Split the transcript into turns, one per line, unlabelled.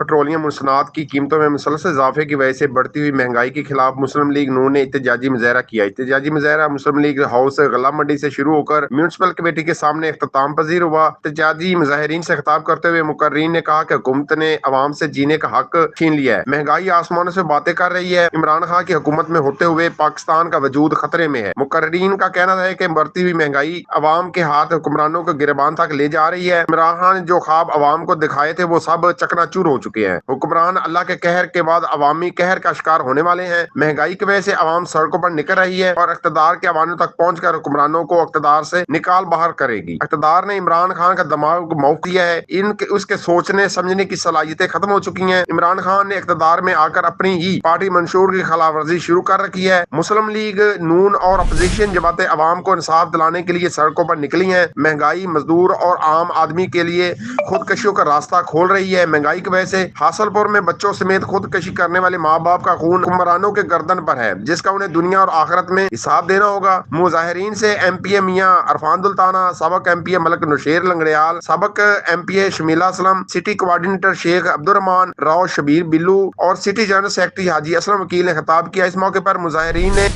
Petroleum और सनात की कीमतों में मुसलसल इजाफे की वजह से बढ़ती हुई महंगाई के खिलाफ मुस्लिम लीग नून ने एहतजाजी मुजाहरा किया। एहतजाजी मुजाहरा मुस्लिम लीग हाउस गला मंडी से शुरू होकर म्यूनसिपल कमेटी के सामने इख्तिताम पजीर हुआ। एहतजाजी मुजाहिरीन से खिताब करते हुए मुकर्रीन ने कहा कि हुकूमत ने अवाम से जीने का हक छीन लिया है, महंगाई आसमानों से बातें कर रही है, इमरान खान की हुकूमत में होते हुए पाकिस्तान का वजूद खतरे में है। मुकर्रीन का कहना है कि बढ़ती हुई महंगाई अवाम के हाथ हुक्मरानों को गिरबान तक ले जा रही है। इमरान खान जो ख्वाब अवाम को दिखाए थे वो सब चकनाचूर हो चुके हैं। हुक्मरान अल्लाह के कहर के बाद अवामी कहर का शिकार होने वाले हैं। महंगाई की वजह से अवाम सड़कों पर निकल रही है और इक़्तिदार के अवानों तक पहुंचकर हुक्मरानों को इक़्तिदार से निकाल बाहर करेगी। इक़्तिदार ने इमरान खान का दिमाग मौक दिया है, इनके उसके सोचने समझने की सलाहियतें खत्म हो चुकी हैं। इमरान खान ने इक़्तिदार में आकर अपनी ही पार्टी मंशूर की खिलाफवर्जी शुरू कर रखी है। मुस्लिम लीग नून और अपोजिशन जमातें अवाम को इंसाफ दिलाने के लिए सड़कों पर निकली हैं। महंगाई मजदूर और आम आदमी के लिए खुदकशियों का रास्ता खोल रही है। महंगाई की वजह से हासलपुर में बच्चों समेत खुदकशी करने वाले माँ बाप का खून हुक्मरानों के गर्दन पर है, जिसका उन्हें दुनिया और आखिरत में हिसाब देना होगा। मुजाहिरीन से MPA मियां अरफान दुल्ताना, सबक MPA मलक नुशेर लंगड़ियाल, सबक MPA Shamila Aslam, city coordinator Sheikh Abdurrehman Rao Shabbir Billu और city general secretary Haji Aslam वकील ने खिताब किया। इस मौके पर मुजाहिरीन ने